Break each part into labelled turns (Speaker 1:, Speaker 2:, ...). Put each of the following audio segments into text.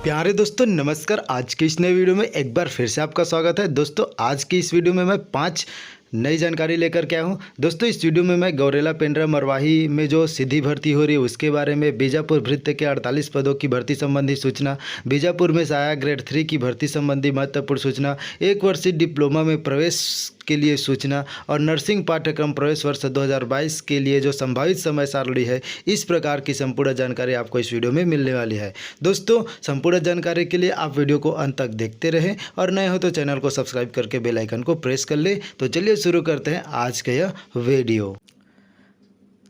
Speaker 1: प्यारे दोस्तों नमस्कार। आज की इस नए वीडियो में एक बार फिर से आपका स्वागत है। दोस्तों आज की इस वीडियो में मैं 5 नई जानकारी लेकर के आया हूँ। दोस्तों इस वीडियो में मैं गौरेला पेंड्रा मरवाही में जो सीधी भर्ती हो रही है उसके बारे में, बीजापुर भृत्य के 48 पदों की भर्ती संबंधी सूचना, बीजापुर में सहायक ग्रेड 3 की भर्ती संबंधी महत्वपूर्ण सूचना, 1 वर्षीय डिप्लोमा में प्रवेश के लिए सूचना और नर्सिंग पाठ्यक्रम प्रवेश वर्ष 2022 के लिए जो संभावित समय सारणी है, इस प्रकार की संपूर्ण जानकारी आपको इस वीडियो में मिलने वाली है। दोस्तों संपूर्ण जानकारी के लिए आप वीडियो को अंत तक देखते रहें और नए हो तो चैनल को सब्सक्राइब करके बेल आइकन को प्रेस कर ले। तो चलिए शुरू करते हैं आज का यह वीडियो।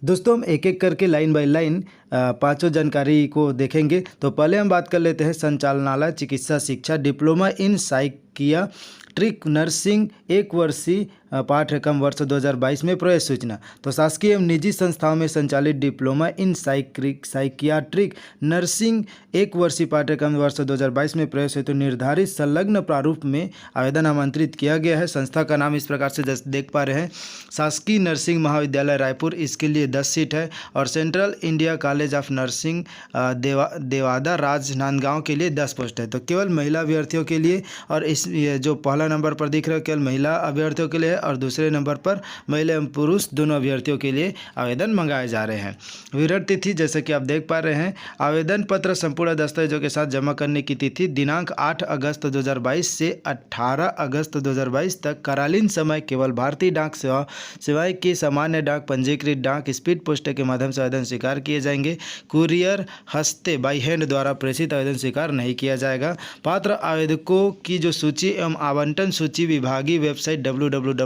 Speaker 1: दोस्तों हम एक एक करके लाइन बाय लाइन पांचों जानकारी को देखेंगे। तो पहले हम बात कर लेते हैं संचालनालय चिकित्सा शिक्षा डिप्लोमा इन साइकियाट्रिक नर्सिंग 1 वर्षीय पाठ्यक्रम वर्ष 2022 में प्रवेश सूचना। तो शासकीय एवं निजी संस्थाओं में संचालित डिप्लोमा इन साइकियाट्रिक नर्सिंग 1 वर्षीय पाठ्यक्रम वर्ष 2022 में प्रवेश हेतु निर्धारित संलग्न प्रारूप में आवेदन आमंत्रित किया गया है। संस्था का नाम इस प्रकार से देख पा रहे हैं, शासकीय नर्सिंग महाविद्यालय रायपुर, इसके लिए 10 सीट है। और central India college of nursing Dewada Rajnandgaon के लिए 10 पोस्ट है। तो केवल महिला अभ्यर्थियों के लिए, और इस जो पहला नंबर पर दिख रहा है केवल महिला अभ्यर्थियों के लिए और दूसरे नंबर पर महिला एवं पुरुष दोनों अभ्यर्थियों के लिए आवेदन मंगाए जा रहे हैं। विवरण तिथि जैसे कि आप देख पा रहे हैं, आवेदन पत्र संपूर्ण दस्तावेजों के साथ जमा करने की तिथि दिनांक 8 अगस्त 2022 से 18 अगस्त 2022 तक करालीन समय केवल भारतीय डाक सेवाएं की सामान्य डाक, पंजीकृत डाक, स्पीड पोस्ट के माध्यम से आवेदन स्वीकार किए जाएंगे। कुरियर हस्ते बाई हैंड द्वारा प्रेषित आवेदन स्वीकार नहीं किया जाएगा। पात्र आवेदकों की जो सूची एवं आवंटन सूची विभागीय वेबसाइट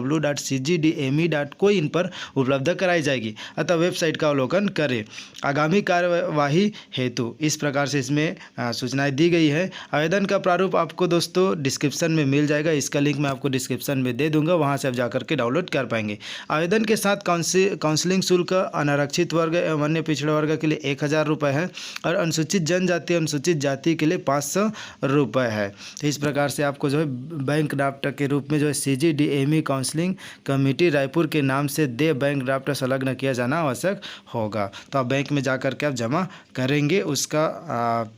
Speaker 1: www.cgdme.coin पर उपलब्ध कराई जाएगी, अतः वेबसाइट का अवलोकन करें। आगामी कार्यवाही हेतु इस प्रकार से इसमें सूचनाएं दी गई है। आवेदन का प्रारूप आपको दोस्तों डिस्क्रिप्शन में मिल जाएगा, इसका लिंक मैं आपको डिस्क्रिप्शन में दे दूंगा, वहां से आप जाकर के डाउनलोड कर पाएंगे। आवेदन के साथ काउंसलिंग शुल्क अनारक्षित वर्ग एवं अन्य पिछड़े वर्ग के लिए 1000 रुपये है और अनुसूचित जनजाति अनुसूचित जाति के लिए 500 रुपये है। तो इस प्रकार से आपको जो है बैंक ड्राफ्ट के रूप में जो है CGDME काउंसलिंग कमेटी रायपुर के नाम से दे बैंक ड्राफ्ट संलग्न किया जाना आवश्यक होगा। तो आप बैंक में जाकर के आप जमा करेंगे, उसका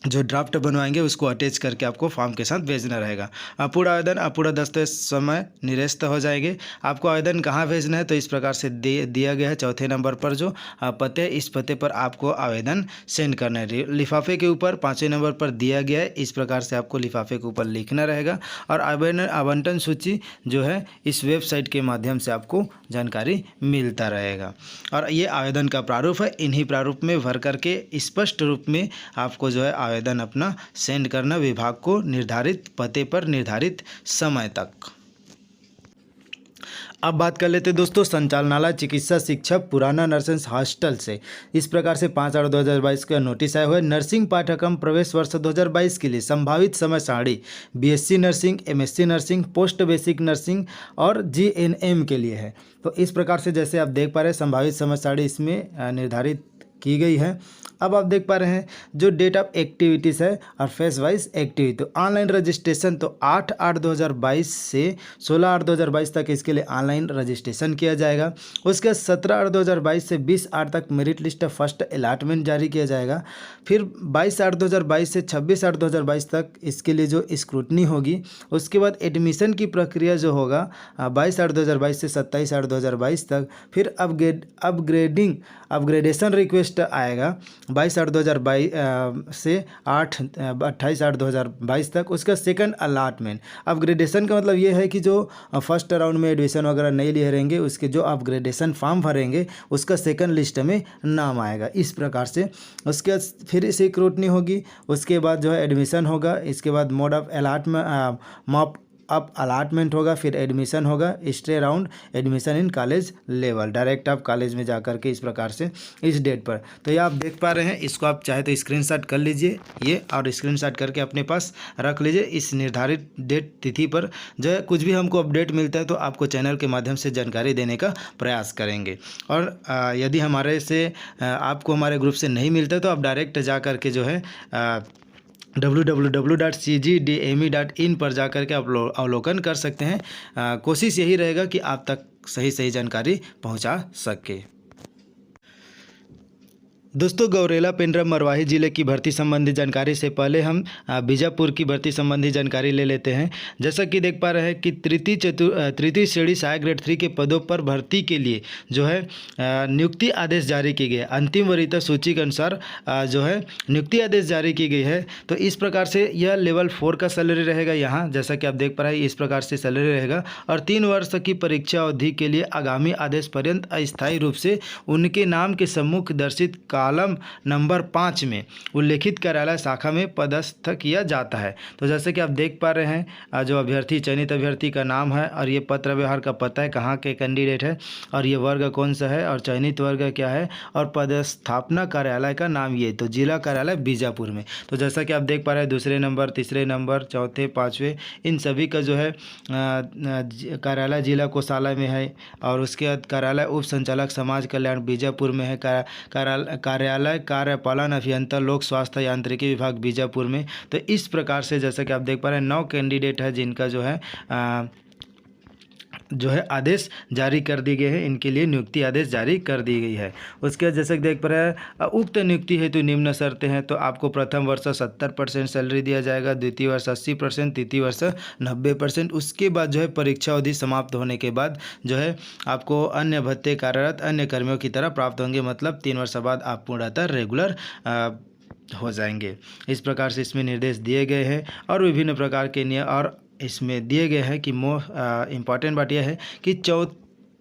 Speaker 1: जो ड्राफ्ट बनवाएंगे उसको अटैच करके आपको फॉर्म के साथ भेजना रहेगा। अपूर्ण आवेदन अपूर्ण दस्तावेज समय निरस्त हो जाएंगे। आपको आवेदन कहाँ भेजना है, तो इस प्रकार से दिया गया है। चौथे नंबर पर जो पते, इस पते पर आपको आवेदन सेंड करना है। लिफाफे के ऊपर 5वें नंबर पर दिया गया है, इस प्रकार से आपको लिफाफे के ऊपर लिखना रहेगा। और आवंटन सूची जो है इस वेबसाइट के माध्यम से आपको जानकारी मिलता रहेगा। और ये आवेदन का प्रारूप है, इन्हीं प्रारूप में भर करके स्पष्ट रूप में आपको जो है आवेदन अपना सेंड करना विभाग को निर्धारित पते पर निर्धारित समय तक। अब बात कर लेते हैं दोस्तों संचालनालय चिकित्सा शिक्षा पुराना नर्सिंग हॉस्टल से। इस प्रकार से 5/8/2022 का नोटिस आया हुआ है। नर्सिंग पाठ्यक्रम प्रवेश वर्ष 2022 के लिए संभावित समय सारणी BSc nursing, MSc nursing, post basic nursing और GNM के लिए है। तो इस प्रकार से जैसे आप देख पा रहे हैं संभावित समय सारणी इसमें निर्धारित की गई है। अब आप देख पा रहे हैं जो डेट ऑफ एक्टिविटीज़ है और फेज वाइज एक्टिविटी। तो ऑनलाइन रजिस्ट्रेशन तो 8/8/2022 से 16/8/2022 तक इसके लिए ऑनलाइन रजिस्ट्रेशन किया जाएगा। उसके 17/8/2022 से 20/8 तक मेरिट लिस्ट फर्स्ट अलॉटमेंट जारी किया जाएगा। फिर 22/8/2022 से 26/8/2022 तक इसके लिए जो स्क्रूटनी होगी। उसके बाद एडमिशन की प्रक्रिया जो होगा 22/8/2022 से 27/8/2022 तक। फिर अपग्रेडेशन रिक्वेस्ट आएगा 22/8/2022 से 28/8/2022 तक। उसका सेकंड अलॉटमेंट, अपग्रेडेशन का मतलब ये है कि जो फर्स्ट राउंड में एडमिशन वगैरह नहीं लिए रहेंगे उसके जो अपग्रेडेशन फॉर्म भरेंगे उसका सेकंड लिस्ट में नाम आएगा। इस प्रकार से उसके फिर स्क्रूटनी होगी, उसके बाद जो है एडमिशन होगा, इसके बाद मोड ऑफ अलॉटमेंट होगा, फिर एडमिशन होगा, stay round admission in college level, direct आप कॉलेज में जाकर के इस प्रकार से इस डेट पर। तो ये आप देख पा रहे हैं, इसको आप चाहे तो स्क्रीनशॉट कर लीजिए ये, और स्क्रीनशॉट करके अपने पास रख लीजिए। इस निर्धारित डेट तिथि पर जो है कुछ भी हमको अपडेट मिलता है तो आपको चैनल के माध्यम से जानकारी देने का प्रयास करेंगे। और यदि हमारे से आपको हमारे ग्रुप से नहीं मिलता है तो आप डायरेक्ट जा करके जो है www.cgdme.in पर जाकर के आप अवलोकन कर सकते हैं। कोशिश यही रहेगा कि आप तक सही जानकारी पहुंचा सके। दोस्तों गौरेला पेंड्रा मरवाही ज़िले की भर्ती संबंधी जानकारी से पहले हम बीजापुर की भर्ती संबंधी जानकारी ले लेते हैं। जैसा कि देख पा रहे हैं कि तृतीय श्रेणी सहायक ग्रेड 3 के पदों पर भर्ती के लिए जो है नियुक्ति आदेश जारी की गई है। अंतिम वरीयता सूची के अनुसार जो है नियुक्ति आदेश जारी की गई है। तो इस प्रकार से यह लेवल 4 का सैलरी रहेगा यहाँ, जैसा कि आप देख पा रहे हैं इस प्रकार से सैलरी रहेगा। और 3 वर्ष की परीक्षा अवधि के लिए आगामी आदेश पर्यंत अस्थायी रूप से उनके नाम के सम्मुख दर्शित कॉलम नंबर 5 में उल्लेखित कार्यालय शाखा में पदस्थ किया जाता है। तो जैसे कि आप देख पा रहे हैं जो अभ्यर्थी चयनित अभ्यर्थी का नाम है और ये पत्र व्यवहार का पता है, कहाँ के कैंडिडेट है और ये वर्ग कौन सा है और चयनित वर्ग क्या है और पदस्थापना कार्यालय का नाम ये, तो जिला कार्यालय बीजापुर में। तो जैसा कि आप देख पा रहे हैं दूसरे नंबर, तीसरे नंबर, चौथे, पाँचवें इन सभी का जो है कार्यालय जिला कोषालय में है और उसके बाद कार्यालय उप संचालक समाज कल्याण बीजापुर में है, कार्यालय कार्यपालन अभियंता लोक स्वास्थ्य यांत्रिकी विभाग बीजापुर में। तो इस प्रकार से जैसा कि आप देख पा रहे हैं 9 कैंडिडेट है जिनका जो है आदेश जारी कर दी गए हैं, इनके लिए नियुक्ति आदेश जारी कर दी गई है। उसके बाद जैसे कि देख पा रहे हैं उक्त नियुक्ति हेतु निम्न शर्तें हैं। तो आपको प्रथम वर्ष 70% सैलरी दिया जाएगा, द्वितीय वर्ष 80%, तृतीय वर्ष 90%। उसके बाद जो है परीक्षा अवधि समाप्त होने के बाद जो है आपको अन्य भत्ते कार्यरत अन्य कर्मियों की तरह प्राप्त होंगे, मतलब 3 वर्ष बाद आप पूर्णतः रेगुलर हो जाएंगे। इस प्रकार से इसमें निर्देश दिए गए हैं और विभिन्न प्रकार के नियम और इसमें दिए गए हैं कि इम्पॉर्टेंट बात यह है कि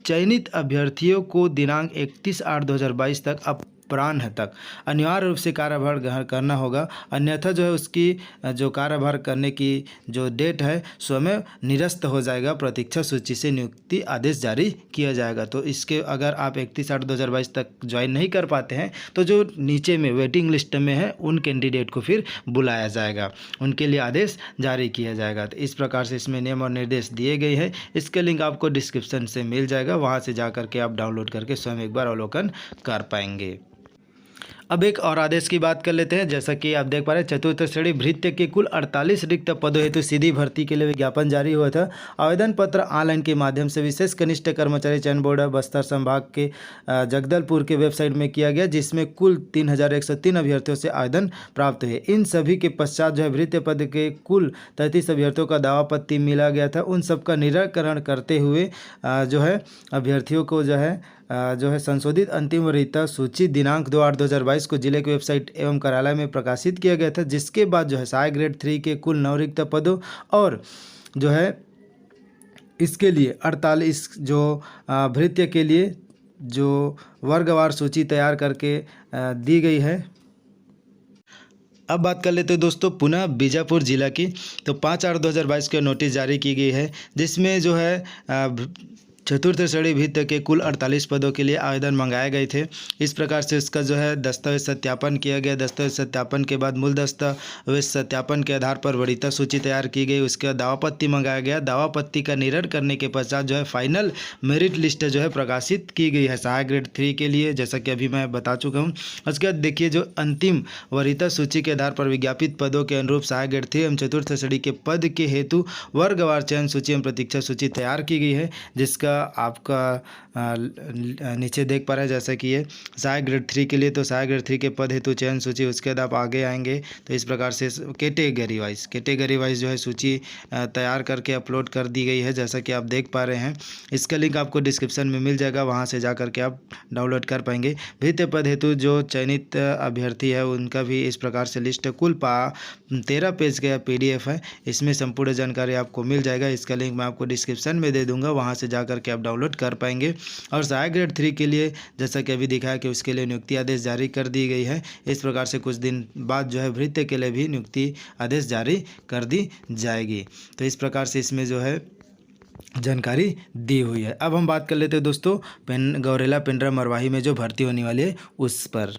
Speaker 1: चयनित अभ्यर्थियों को दिनांक 31/8/2022 तक अपराह्न तक अनिवार्य रूप से कार्यभार ग्रहण करना होगा, अन्यथा जो है उसकी जो कार्यभार करने की जो डेट है स्वयं निरस्त हो जाएगा, प्रतीक्षा सूची से नियुक्ति आदेश जारी किया जाएगा। तो इसके अगर आप 31/8/2022 तक ज्वाइन नहीं कर पाते हैं तो जो नीचे में वेटिंग लिस्ट में है उन कैंडिडेट को फिर बुलाया जाएगा, उनके लिए आदेश जारी किया जाएगा। तो इस प्रकार से इसमें नियम और निर्देश दिए गए हैं। इसके लिंक आपको डिस्क्रिप्शन से मिल जाएगा, वहाँ से जा करके आप डाउनलोड करके स्वयं एक बार अवलोकन कर पाएंगे। अब एक और आदेश की बात कर लेते हैं। जैसा कि आप देख पा रहे हैं चतुर्थ श्रेणी भृत्य के कुल 48 रिक्त पदों हेतु सीधी भर्ती के लिए विज्ञापन जारी हुआ था। आवेदन पत्र ऑनलाइन के माध्यम से विशेष कनिष्ठ कर्मचारी चयन बोर्ड बस्तर संभाग के जगदलपुर के वेबसाइट में किया गया, जिसमें कुल 3103 अभ्यर्थियों से आवेदन प्राप्त हुए। इन सभी के पश्चात जो है भृत्य पद के कुल 33 अभ्यर्थियों का दावा पत्र मिला गया था। उन सबका निराकरण करते हुए जो है अभ्यर्थियों को जो है संशोधित अंतिम वरीयता सूची दिनांक 2/8/2022 को जिले की वेबसाइट एवं कार्यालय में प्रकाशित किया गया था, जिसके बाद जो है सहायक ग्रेड 3 के कुल 9 रिक्त पदों और जो है इसके लिए 48 जो भृत्य के लिए जो वर्गवार सूची तैयार करके दी गई है। अब बात कर लेते हैं दोस्तों पुनः बीजापुर जिला की। तो 5/8/2022 को नोटिस जारी की गई है, जिसमें जो है चतुर्थ श्रेणी भृत्य के कुल 48 पदों के लिए आवेदन मंगाए गए थे। इस प्रकार से इसका जो है दस्तावेज सत्यापन किया गया। दस्तावेज सत्यापन के बाद मूल दस्तावेज सत्यापन के आधार पर वरीयता सूची तैयार की गई। उसके बाद दावापत्ति मंगाया गया। दावापत्ति का निरसन करने के पश्चात जो है फाइनल मेरिट लिस्ट जो है प्रकाशित की गई है सहायक ग्रेड 3 के लिए, जैसा कि अभी मैं बता चुका हूँ। उसके बाद देखिए जो अंतिम वरीयता सूची के आधार पर विज्ञापित पदों के अनुरूप सहायक ग्रेड 3 एवं चतुर्थ श्रेणी के पद के हेतु वर्गवार चयन सूची एवं प्रतीक्षा सूची तैयार की गई है, जिसका आपका नीचे देख पा रहे हैं जैसा कि ये सहायक ग्रेड 3 के लिए। तो सहायक ग्रेड 3 के पद हेतु चयन सूची, उसके बाद आप आगे आएंगे तो इस प्रकार से कैटेगरी वाइज जो है सूची तैयार करके अपलोड कर दी गई है, जैसा कि आप देख पा रहे हैं। इसका लिंक आपको डिस्क्रिप्शन में मिल जाएगा, वहाँ से जा करके आप डाउनलोड कर पाएंगे। भृत्य पद हेतु जो चयनित अभ्यर्थी है उनका भी इस प्रकार से लिस्ट कुल 13 पेज का PDF है, इसमें संपूर्ण जानकारी आपको मिल जाएगा। इसका लिंक मैं आपको डिस्क्रिप्शन में दे दूंगा, वहाँ से जा करके आप डाउनलोड कर पाएंगे। और सहायक ग्रेड 3 के लिए जैसा कि अभी दिखाया कि उसके लिए नियुक्ति आदेश जारी कर दी गई है। इस प्रकार से कुछ दिन बाद जो है भृत्य के लिए भी नियुक्ति आदेश जारी कर दी जाएगी। तो इस प्रकार से इसमें जो है जानकारी दी हुई है। अब हम बात कर लेते हैं दोस्तों गौरेला पेंड्रा मरवाही में जो भर्ती होने वाली है उस पर।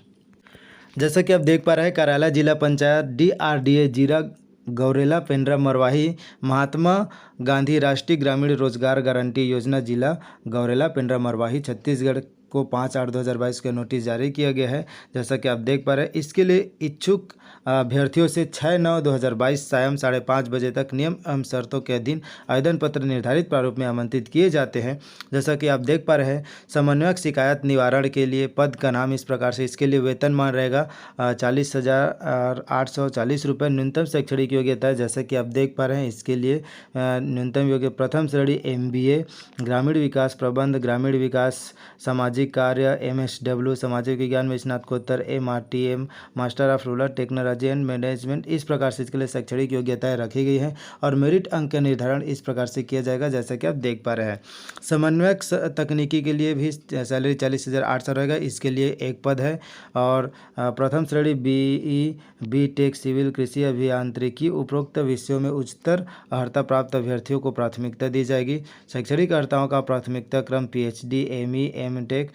Speaker 1: जैसा कि आप देख पा रहे हैं कार्यालय जिला पंचायत DRDA जीरा गौरेला पेंड्रा मरवाही महात्मा गांधी राष्ट्रीय ग्रामीण रोजगार गारंटी योजना जिला गौरेला पेंड्रा मरवाही छत्तीसगढ़ को 5/8/2022 का नोटिस जारी किया गया है। जैसा कि आप देख पा रहे हैं, इसके लिए इच्छुक अभ्यर्थियों से 6/9/2022 सायं 5:30 बजे तक नियम एवं शर्तों के अधीन आवेदन पत्र निर्धारित प्रारूप में आमंत्रित किए जाते हैं। जैसा कि आप देख पा रहे हैं, समन्वयक शिकायत निवारण के लिए पद का नाम इस प्रकार से, इसके लिए वेतनमान रहेगा 40,840 रुपये। न्यूनतम शैक्षणिक योग्यता है, जैसा कि आप देख पा रहे हैं, इसके लिए न्यूनतम योग्य प्रथम श्रेणी MBA, ग्रामीण विकास प्रबंध, ग्रामीण विकास, सामाजिक कार्य MSW, सामाजिक विज्ञान में स्नातकोत्तर MRTM, master of rural technology and management. इस प्रकार से इसके लिए शैक्षणिक योग्यताएं रखी गई हैं और मेरिट अंक का निर्धारण इस प्रकार से किया जाएगा, जैसा कि आप देख पा रहे हैं। समन्वयक तकनीकी के लिए भी सैलरी 40,800 रहेगा, इसके लिए एक पद है। और प्रथम श्रेणी BE, BTech, सिविल, कृषि अभियांत्रिकी, उपरोक्त विषयों में उच्चतर अर्हता प्राप्त अभ्यर्थियों को प्राथमिकता दी जाएगी। शैक्षणिक अर्हताओं का प्राथमिकता क्रम PhD, ME, MTech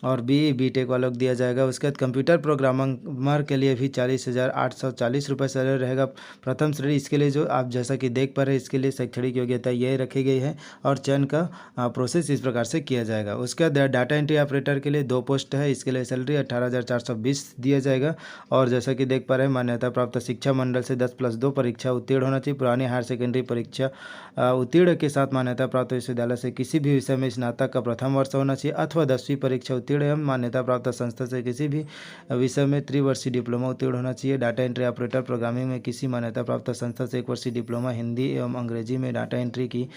Speaker 1: और BE, BTech वालों को दिया जाएगा। उसके बाद कंप्यूटर प्रोग्रामर के लिए भी 40,840 रुपये सैलरी रहेगा, प्रथम श्रेणी। इसके लिए जो आप जैसा कि देख पा रहे हैं, इसके लिए शैक्षणिक योग्यता यही रखी गई है और चयन का प्रोसेस इस प्रकार से किया जाएगा। उसके बाद डाटा एंट्री ऑपरेटर के लिए 2 पोस्ट है, इसके लिए सैलरी 18,420 दिया जाएगा। और जैसा कि देख पा रहे हैं, मान्यता प्राप्त शिक्षा मंडल से 10+2 परीक्षा उत्तीर्ण होना चाहिए। पुरानी हायर सेकेंडरी परीक्षा उत्तीर्ण के साथ मान्यता प्राप्त विश्वविद्यालय से किसी भी विषय में स्नातक का प्रथम वर्ष होना चाहिए अथवा 10वीं परीक्षा उत्तीर्ण एवं मान्यता प्राप्त संस्था से किसी भी विषय में त्रिवर्षीय डिप्लोमा उत्तीर्ण होना चाहिए। डाटा एंट्री ऑपरेटर प्रोग्रामिंग में किसी मान्यता प्राप्त संस्था से 1 वर्षीय डिप्लोमा, हिंदी एवं अंग्रेजी में डाटा एंट्री की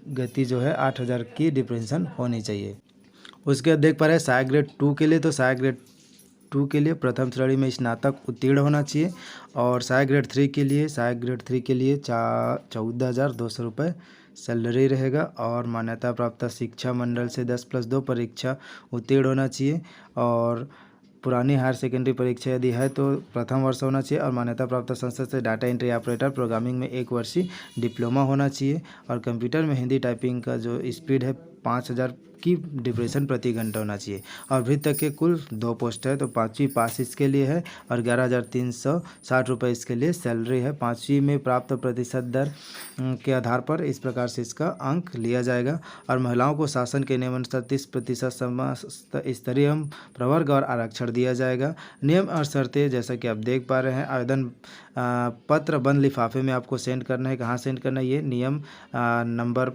Speaker 1: गति जो है 8,000 की डिप्रेशन होनी चाहिए। उसके बाद देख पा रहे हैं सहायक ग्रेड 2 के लिए, तो सहायक ग्रेड 2 के लिए प्रथम श्रेणी में स्नातक उत्तीर्ण होना चाहिए। और सहायक ग्रेड 3 के लिए 14,200 रुपये सैलरी रहेगा और मान्यता प्राप्त शिक्षा मंडल से 10+2 परीक्षा उत्तीर्ण होना चाहिए। और पुरानी हायर सेकेंडरी परीक्षा यदि है तो प्रथम वर्ष होना चाहिए और मान्यता प्राप्त संस्था से डाटा एंट्री ऑपरेटर प्रोग्रामिंग में 1 वर्षीय डिप्लोमा होना चाहिए। और कंप्यूटर में हिंदी टाइपिंग का जो स्पीड है 5,000 की डिप्रेशन प्रति घंटा होना चाहिए। और अभी तक के कुल 2 पोस्ट है, तो 5वीं पास इसके लिए है और 11,360 रुपये इसके लिए सैलरी है। 5वीं में प्राप्त प्रतिशत दर के आधार पर इस प्रकार से इसका अंक लिया जाएगा। और महिलाओं को शासन के नियमानुसार 30% समस्त स्तरीय एवं प्रवर्ग और आरक्षण दिया जाएगा। नियम और शर्तें जैसा कि आप देख पा रहे हैं, आवेदन पत्र बंद लिफाफे में आपको सेंड करना है। कहाँ सेंड करना है, ये नियम नंबर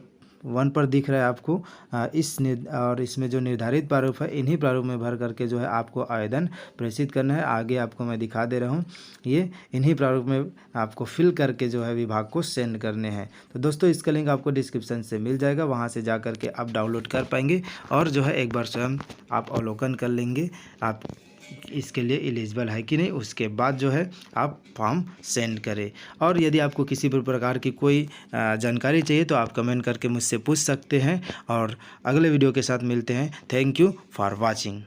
Speaker 1: 1 पर दिख रहा है आपको। और इसमें जो निर्धारित प्रारूप है, इन्हीं प्रारूप में भर करके जो है आपको आवेदन प्रेषित करना है। आगे आपको मैं दिखा दे रहा हूँ, ये इन्हीं प्रारूप में आपको फिल करके जो है विभाग को सेंड करने हैं। तो दोस्तों इसका लिंक आपको डिस्क्रिप्शन से मिल जाएगा, वहाँ से जा करके आप डाउनलोड कर पाएंगे और जो है एक बार स्वयं आप अवलोकन कर लेंगे आप इसके लिए एलिजिबल है कि नहीं। उसके बाद जो है आप फॉर्म सेंड करें। और यदि आपको किसी भी प्रकार की कोई जानकारी चाहिए तो आप कमेंट करके मुझसे पूछ सकते हैं और अगले वीडियो के साथ मिलते हैं। Thank you for watching.